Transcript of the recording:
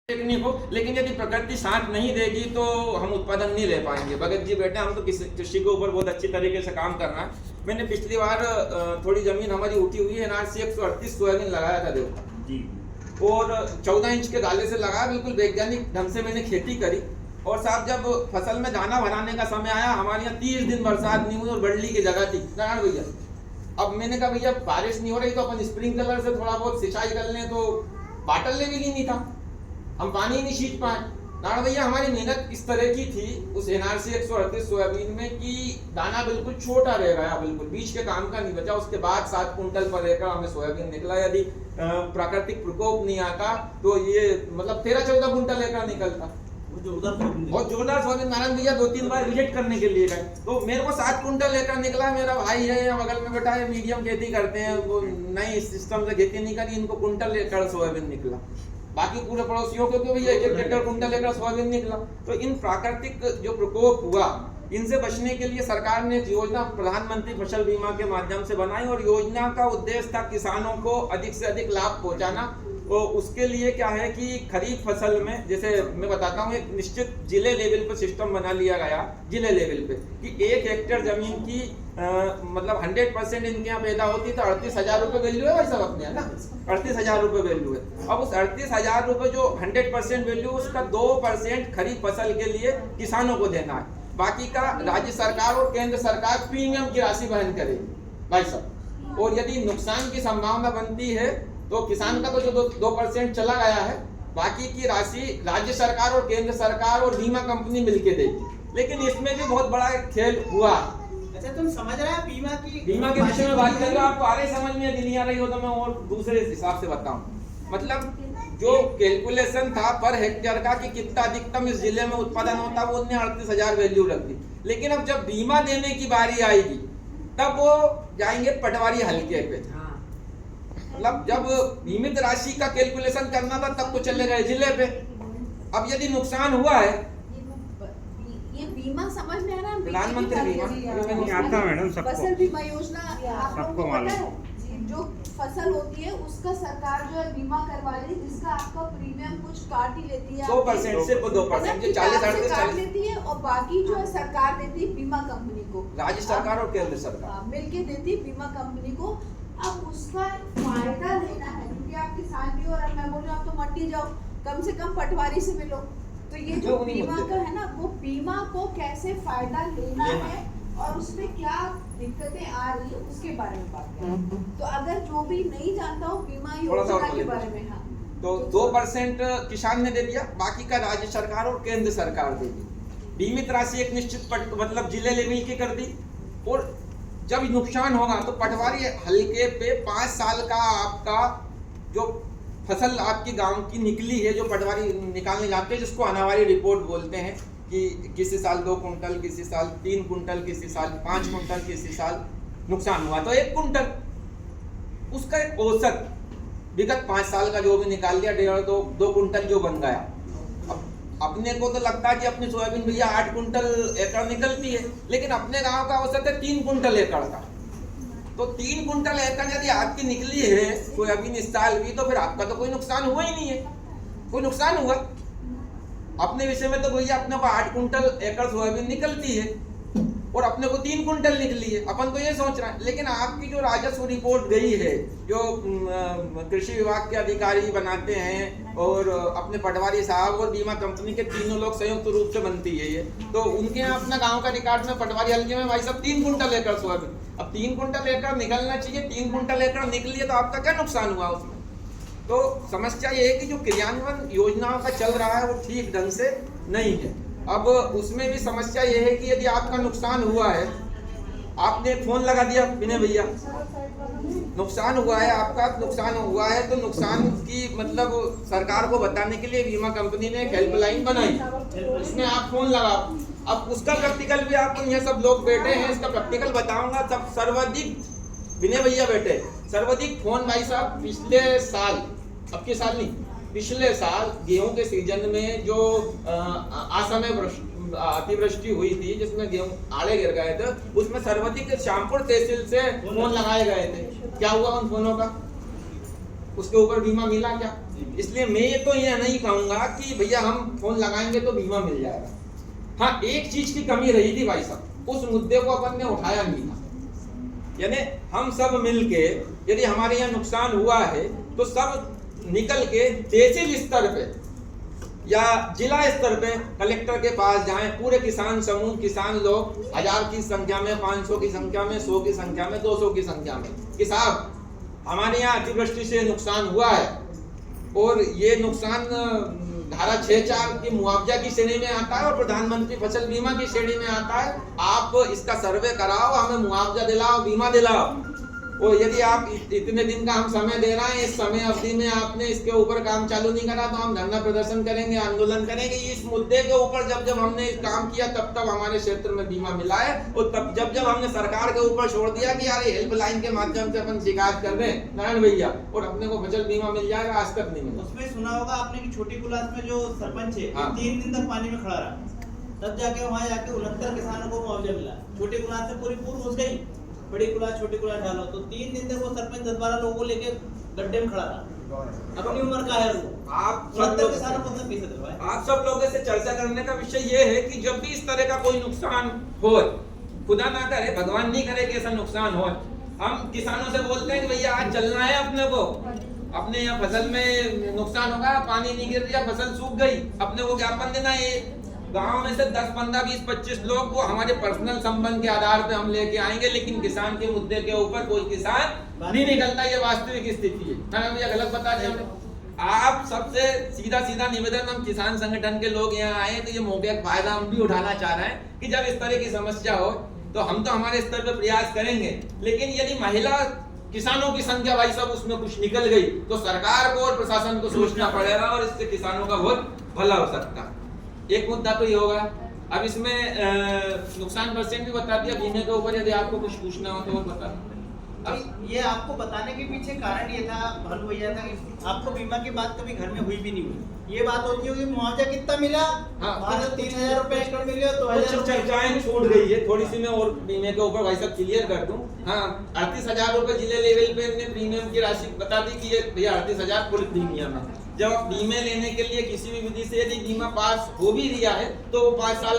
Technique हो, लेकिन यदि प्रकृति साथ नहीं देगी तो हम उत्पादन नहीं ले पाएंगे। भगत जी बैठे, हम तो कृषि के ऊपर बहुत अच्छी तरीके से काम कर रहे हैं। मैंने पिछली बार थोड़ी जमीन हमारी उठी हुई है, NRC 138 सोयाबीन लगाया था देखो जी, और 14 इंच के गाले से लगाया, बिल्कुल वैज्ञानिक ढंग से मैंने खेती करी। और साहब जब फसल में दाना बनाने का समय आया, हमारे यहाँ 30 दिन बरसात नहीं हुई और बड़ली की जगह थी नारायण भैया। अब मैंने कहा भैया बारिश नहीं हो रही तो अपन स्प्रिंकलर से थोड़ा बहुत सिंचाई कर लें, तो बाटल लेवल ही नहीं था, हम पानी नहीं सींच पाए। नारायण भैया हमारी मेहनत इस तरह की थी उस NRC 138 सोयाबीन में कि दाना बिल्कुल छोटा रह गया, बिल्कुल बीच के काम का नहीं बचा। उसके बाद 7 कुंटल पर एकड़ हमें सोयाबीन निकला। यदि प्राकृतिक प्रकोप नहीं आता तो ये मतलब 13-14 कुंटल एकड़ निकलता। बहुत जोरदार सोयाबीन। नारायण भैया 2-3 बार विजिट करने के लिए गए तो मेरे को 7 कुंटल एकड़ निकला। मेरा भाई है या बगल में बैठा है, मीडियम खेती करते हैं, वो नई सिस्टम से खेती नहीं करी, इनको कुंटल एकड़ सोयाबीन निकला। बाकी पूरे पड़ोसियों को क्यों भैया 1-1 कुंटल एकड़ सोयाबीन निकला। तो इन प्राकृतिक जो प्रकोप हुआ, इनसे बचने के लिए सरकार ने एक योजना प्रधानमंत्री फसल बीमा के माध्यम से बनाई, और योजना का उद्देश्य था किसानों को अधिक से अधिक लाभ पहुंचाना। तो उसके लिए क्या है कि खरीफ फसल में, जैसे मैं बताता हूँ, एक निश्चित जिले लेवल पे सिस्टम बना लिया गया, जिले लेवल पे, कि 1 हेक्टेयर जमीन की मतलब 100% इनके यहाँ पैदा होती है तो 38,000 रुपये वैल्यू है भाई साहब अपने, है ना, 38,000 रुपये वैल्यू है। अब उस 38,000 रुपये जो 100% वैल्यू, उसका 2% खरीफ फसल के लिए किसानों को देना है। बाकी का राज्य सरकार और केंद्र सरकार प्रीमियम की राशि वहन करेगी भाई साहब। और यदि नुकसान की संभावना बनती है तो किसान का तो जो 2% चला गया है, बाकी की राशि राज्य सरकार और केंद्र सरकार और बीमा कंपनी मिलकर देगी। लेकिन इसमें भी बहुत बड़ा खेल हुआ। अच्छा, तुम समझ रहे हो बीमा के विषय में बात कर रहे हो, आपको आ रही समझ में, यदि नहीं आ रही हो तो मैं और दूसरे हिसाब से बताऊं। मतलब जो कैलकुलेशन था पर हेक्टेयर का कि कितना अधिकतम इस जिले में उत्पादन होता, वो उन्होंने 38,000 वैल्यू रख दी। लेकिन अब जब बीमा देने की बारी आएगी तब वो जाएंगे पटवारी हल्के पे। मतलब जब बीमित राशि का कैलकुलेशन करना था तब तो चले गए जिले पे। अब यदि नुकसान हुआ है, ये बीमा समझ में आ रहा है, प्रधानमंत्री बीमा आता मैडम सबको, फसल बीमा योजना सबको मालूम। जो फसल होती है उसका सरकार जो है बीमा करवा रही है, जिसका आपका प्रीमियम कुछ काट ही लेती है 100% से 2%, जो 40 काट लेती है, और बाकी जो है सरकार देती है बीमा कंपनी को, राज्य सरकार और केंद्र सरकार मिलके देती है बीमा कंपनी को। अब उसका फायदा लेना है, क्योंकि आप किसान भी हो, और मैं बोल रही हूँ आप तो मंडी जाओ, कम से कम पटवारी से मिलो। तो ये जो बीमा का है ना, वो बीमा को कैसे फायदा लेना है और उसमें क्या दिक्कतें आ रही है उसके बारे में बात करें। तो अगर जो भी नहीं जानता हो बीमा योजना के बारे में, हाँ, तो 2% किसान ने दे दिया, बाकी का राज्य सरकार और केंद्र सरकार देगी। बीमित राशि एक निश्चित मतलब जिले लेवल की कर दी। और जब नुकसान होगा तो पटवारी हल्के पे 5 साल का आपका जो फसल आपकी गांव की निकली है, जो पटवारी निकालने जाते हैं, जिसको अनावारी रिपोर्ट बोलते हैं, कि किसी साल 2 कुंटल, किसी साल 3 कुंटल, किसी साल 5 कुंटल, किसी साल नुकसान हुआ तो 1 कुंटल, उसका एक औसत विगत 5 साल का जो भी निकाल लिया, 1.5-2 कुंटल जो बन गया। अब अपने को तो लगता है कि अपनी सोयाबीन भैया 8 कुंटल एकड़ निकलती है, लेकिन अपने गांव का औसत है 3 कुंटल एकड़ का। तो 3 कुंटल एकड़ यदि आपकी निकली है सोयाबीन इस साल भी, तो फिर आपका तो कोई नुकसान हुआ ही नहीं है। कोई नुकसान हुआ अपने विषय में तो भैया अपने को 8 कुंटल एकड़ सोयाबीन निकलती है और अपने को 3 कुंटल निकली है, अपन तो ये सोच रहे हैं। लेकिन आपकी जो राजस्व रिपोर्ट गई है, जो कृषि विभाग के अधिकारी बनाते हैं और अपने पटवारी साहब और बीमा कंपनी के तीनों लोग संयुक्त रूप से बनती है ये, तो उनके यहाँ अपना गांव का रिकॉर्ड में पटवारी हल्के में भाई साहब 3 कुंटल एकड़ सोयाबीन। अब 3 कुंटल एकड़ निकलना चाहिए, 3 कुंटल एकड़ निकली है तो आपका क्या नुकसान हुआ उसमें। तो समस्या ये है कि जो क्रियान्वयन योजनाओं का चल रहा है वो ठीक ढंग से नहीं है। अब उसमें भी समस्या ये है कि यदि आपका नुकसान हुआ है, आपने फोन लगा दिया विनय भैया, नुकसान हुआ है, आपका नुकसान हुआ है, तो नुकसान की मतलब सरकार को बताने के लिए बीमा कंपनी ने एक हेल्पलाइन बनाई, उसमें आप फोन लगाओ। अब उसका प्रैक्टिकल भी आप यहाँ सब लोग बैठे हैं, इसका प्रैक्टिकल बताऊंगा। सब सर्वाधिक विनय भैया बैठे, सर्वाधिक फोन भाई साहब पिछले साल, अब के साल नहीं, पिछले साल गेहूं के सीजन में जो असमय अतिवृष्टि हुई थी, जिसमें गेहूं आड़े गिर गए थे, उसमें सर्वाधिक श्यामपुर तहसील से फोन लगाए गए थे। क्या हुआ उन फोनों का? उसके ऊपर बीमा मिला क्या? थी। इसलिए मैं ये तो ये नहीं कहूंगा कि भैया हम फोन लगाएंगे तो बीमा मिल जाएगा। हाँ, एक चीज की कमी रही थी भाई साहब, उस मुद्दे को अपन ने उठाया नहीं था। यानी हम सब मिलके यदि हमारे यहाँ नुकसान हुआ है तो सब निकल के तहसील स्तर पे या जिला स्तर पे कलेक्टर के पास जाएं, पूरे किसान समूह, किसान लोग 1000 की संख्या में, 500 की संख्या में, 100 की संख्या में, 200 की संख्या में, कि साहब हमारे यहाँ अतिवृष्टि से नुकसान हुआ है और ये नुकसान धारा 6(4) की मुआवजा की श्रेणी में आता है और प्रधानमंत्री फसल बीमा की श्रेणी में आता है। आप इसका सर्वे कराओ, हमें मुआवजा दिलाओ, बीमा दिलाओ। और यदि आप इतने दिन का हम समय दे रहे हैं, इस समय अवधि में आपने इसके ऊपर काम चालू नहीं करा तो हम धरना प्रदर्शन करेंगे, आंदोलन करेंगे। इस मुद्दे के ऊपर जब हमने काम किया तब हमारे क्षेत्र में बीमा मिला है। और तब जब हमने सरकार के ऊपर छोड़ दिया कि यार हेल्पलाइन के माध्यम से अपन शिकायत कर दें नारायण भैया और अपने को फसल बीमा मिल जाएगा, आज तक नहीं मिला। उसमें सुना होगा आपने कि छोटी कुलास में जो सरपंच है, हाँ। 3 दिन तक पानी में खड़ा रहा, तब जाके वहाँ जाके 69 किसानों को मुआवजा मिला। छोटी कुलास से पूरी पूर्व घुस गई, बड़ी कुलास छोटी कुलास डालो, तो 3 दिन तक वो सरपंच 10-12 लोगों को लेके गड्ढे में खड़ा रहा। अपनी उम्र का है वो, आप 69 किसानों को उसने कैसे दिलवाया? आप सब लोगों से चर्चा करने का विषय ये है कि जब भी इस तरह का कोई नुकसान हो, खुदा ना करे, भगवान नहीं करे कि ऐसा नुकसान हो, हम किसानों से बोलते हैं कि भैया आज चलना है अपने को, अपने यहाँ फसल में नुकसान होगा, पानी नहीं गिर रहा, फसल सूख गई, अपने को ज्ञापन देना है। गांव में से 10, 15, 20, 25 लोग को हमारे पर्सनल संबंध के आधार पे हम लेके आएंगे, लेकिन किसान के मुद्दे के ऊपर कोई किसान नहीं निकलता। ये वास्तविक स्थिति है। भैया गलत बता रहे हैं आप। सबसे सीधा निवेदन, हम किसान संगठन के लोग यहाँ आए तो ये मौके का फायदा हम भी उठाना चाह रहे हैं कि जब इस तरह की समस्या हो तो हम तो हमारे स्तर पर प्रयास करेंगे, लेकिन यदि महिला किसानों की संख्या भाई साहब उसमें कुछ निकल गई तो सरकार को और प्रशासन को सोचना पड़ेगा और इससे किसानों का बहुत भला हो सकता है। एक मुद्दा तो ये होगा। अब इसमें नुकसान परसेंट भी बता दिया बीमे के ऊपर, यदि आपको कुछ पूछना हो तो बता। अब ये आपको बताने के पीछे कारण ये था, भालू भैया था, कि आपको बीमा की बात कभी घर में हुई भी नहीं हुई। ये बात होती होगी मुआवजा कितना मिला, हाँ, 3000 रुपए एकड़ मिले, तो कुछ चर्चाएं छूट गई है थोड़ी सी, मैं और बीमे के ऊपर भाई साहब क्लियर कर दूं। हाँ, 38,000 रुपए जिले लेवल पे हमने प्रीमियम की राशि बता दी कि ये भैया 38,000 कुल प्रीमियम है। जब आप बीमे लेने के लिए किसी भी विधि से यदि बीमा पास हो भी दिया है तो 5 साल